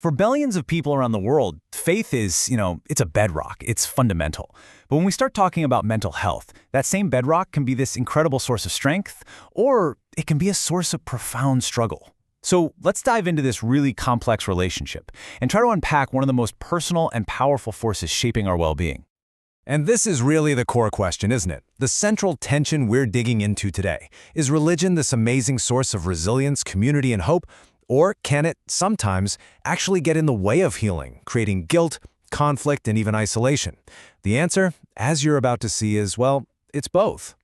For billions of people around the world, faith is, it's a bedrock. It's fundamental. But when we start talking about mental health, that same bedrock can be this incredible source of strength, or it can be a source of profound struggle. So let's dive into this really complex relationship and try to unpack one of the most personal and powerful forces shaping our well-being. And this is really the core question, isn't it? The central tension we're digging into today. Is religion this amazing source of resilience, community, and hope? Or can it, sometimes, actually get in the way of healing, creating guilt, conflict, and even isolation? The answer, as you're about to see, is, well, it's both.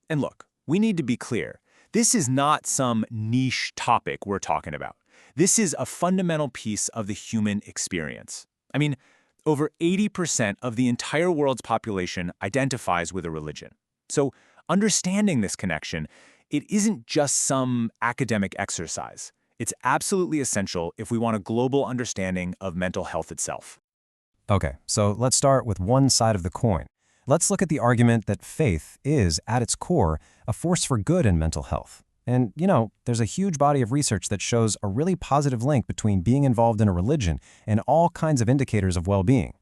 And look, we need to be clear. This is not some niche topic we're talking about. This is a fundamental piece of the human experience. I mean, over 80% of the entire world's population identifies with a religion. So understanding this connection, it isn't just some academic exercise. It's absolutely essential if we want a global understanding of mental health itself. Okay, so let's start with one side of the coin. Let's look at the argument that faith is, at its core, a force for good in mental health. And, there's a huge body of research that shows a really positive link between being involved in a religion and all kinds of indicators of well-being.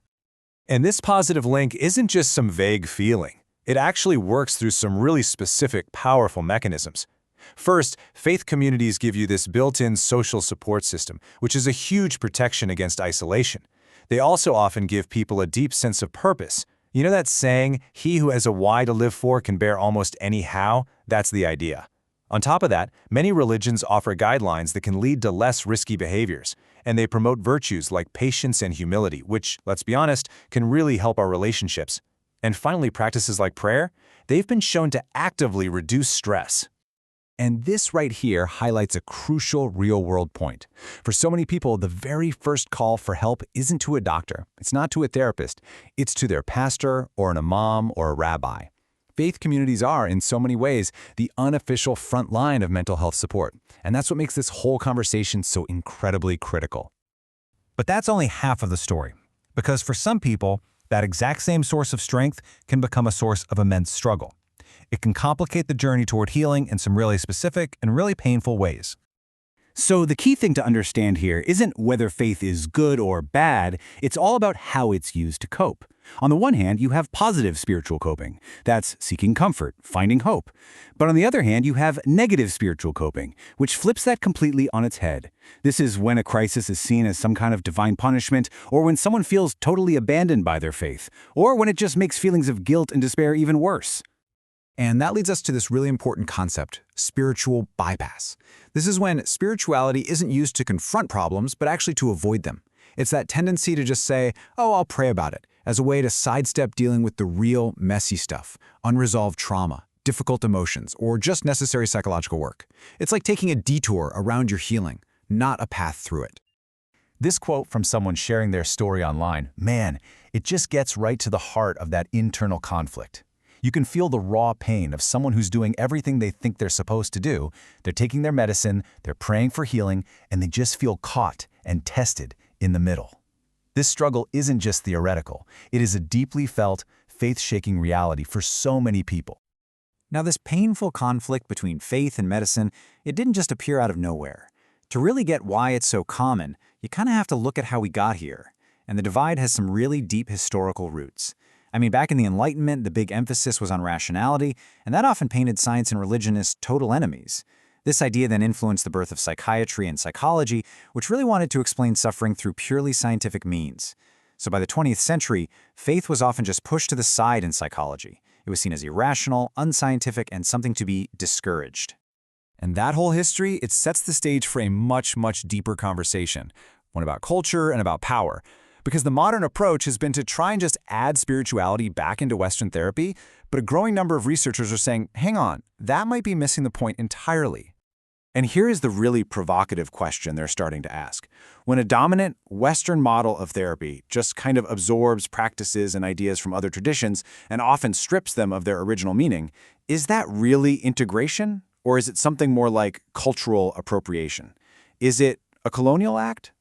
And this positive link isn't just some vague feeling. It actually works through some really specific, powerful mechanisms. First, faith communities give you this built-in social support system, which is a huge protection against isolation. They also often give people a deep sense of purpose. You know that saying, "He who has a why to live for can bear almost any how"? That's the idea. On top of that, many religions offer guidelines that can lead to less risky behaviors, and they promote virtues like patience and humility, which, let's be honest, can really help our relationships. And finally, practices like prayer, they've been shown to actively reduce stress. And this right here highlights a crucial real-world point. For so many people, the very first call for help isn't to a doctor. It's not to a therapist. It's to their pastor or an imam or a rabbi. Faith communities are, in so many ways, the unofficial front line of mental health support. And that's what makes this whole conversation so incredibly critical. But that's only half of the story. Because for some people, that exact same source of strength can become a source of immense struggle. It can complicate the journey toward healing in some really specific and really painful ways. So the key thing to understand here isn't whether faith is good or bad, it's all about how it's used to cope. On the one hand, you have positive spiritual coping. That's seeking comfort, finding hope. But on the other hand, you have negative spiritual coping, which flips that completely on its head. This is when a crisis is seen as some kind of divine punishment, or when someone feels totally abandoned by their faith, or when it just makes feelings of guilt and despair even worse. And that leads us to this really important concept, spiritual bypass. This is when spirituality isn't used to confront problems, but actually to avoid them. It's that tendency to just say, "Oh, I'll pray about it," as a way to sidestep dealing with the real, messy stuff, unresolved trauma, difficult emotions, or just necessary psychological work. It's like taking a detour around your healing, not a path through it. This quote from someone sharing their story online, man, it just gets right to the heart of that internal conflict. You can feel the raw pain of someone who's doing everything they think they're supposed to do. They're taking their medicine, they're praying for healing, and they just feel caught and tested in the middle. This struggle isn't just theoretical. It is a deeply felt, faith-shaking reality for so many people. Now, this painful conflict between faith and medicine, it didn't just appear out of nowhere. To really get why it's so common, you kind of have to look at how we got here. And the divide has some really deep historical roots. I mean, back in the Enlightenment, the big emphasis was on rationality, and that often painted science and religion as total enemies. This idea then influenced the birth of psychiatry and psychology, which really wanted to explain suffering through purely scientific means. So by the 20th century, faith was often just pushed to the side in psychology. It was seen as irrational, unscientific, and something to be discouraged. And that whole history, it sets the stage for a much, much deeper conversation, one about culture and about power. Because the modern approach has been to try and just add spirituality back into Western therapy, but a growing number of researchers are saying, hang on, that might be missing the point entirely. And here is the really provocative question they're starting to ask. When a dominant Western model of therapy just kind of absorbs practices and ideas from other traditions and often strips them of their original meaning, is that really integration? Or is it something more like cultural appropriation? Is it a colonial act?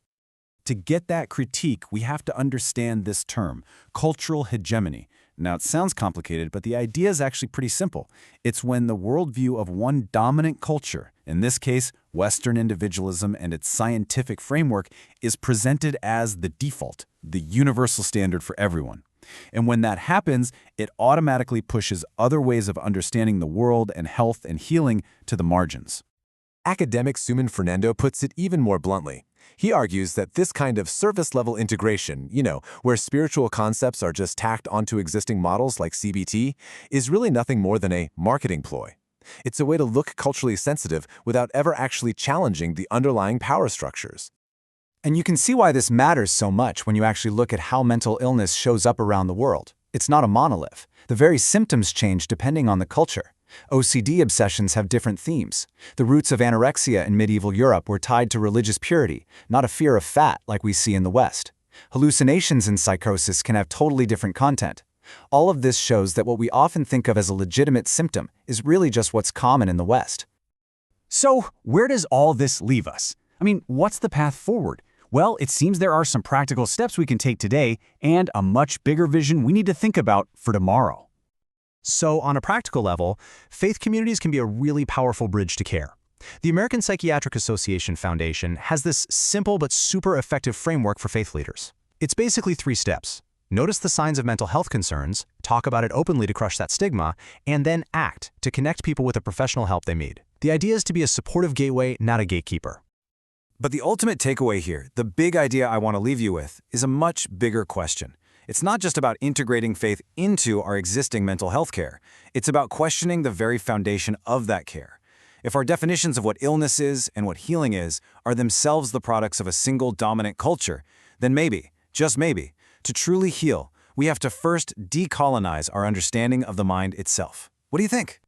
To get that critique, we have to understand this term, cultural hegemony. Now, it sounds complicated, but the idea is actually pretty simple. It's when the worldview of one dominant culture, in this case, Western individualism and its scientific framework is presented as the default, the universal standard for everyone. And when that happens, it automatically pushes other ways of understanding the world and health and healing to the margins. Academic Suman Fernando puts it even more bluntly. He argues that this kind of surface-level integration, where spiritual concepts are just tacked onto existing models like CBT, is really nothing more than a marketing ploy. It's a way to look culturally sensitive without ever actually challenging the underlying power structures. And you can see why this matters so much when you actually look at how mental illness shows up around the world. It's not a monolith. The very symptoms change depending on the culture. OCD obsessions have different themes. The roots of anorexia in medieval Europe were tied to religious purity, not a fear of fat like we see in the West. Hallucinations in psychosis can have totally different content. All of this shows that what we often think of as a legitimate symptom is really just what's common in the West. So, where does all this leave us? I mean, what's the path forward? Well, it seems there are some practical steps we can take today and a much bigger vision we need to think about for tomorrow. So, on a practical level, faith communities can be a really powerful bridge to care. The American Psychiatric Association Foundation has this simple but super effective framework for faith leaders. It's basically 3 steps. Notice the signs of mental health concerns, talk about it openly to crush that stigma, and then act to connect people with the professional help they need. The idea is to be a supportive gateway, not a gatekeeper. But the ultimate takeaway here, the big idea I want to leave you with, is a much bigger question. It's not just about integrating faith into our existing mental health care. It's about questioning the very foundation of that care. If our definitions of what illness is and what healing is are themselves the products of a single dominant culture, then maybe, just maybe, to truly heal, we have to first decolonize our understanding of the mind itself. What do you think?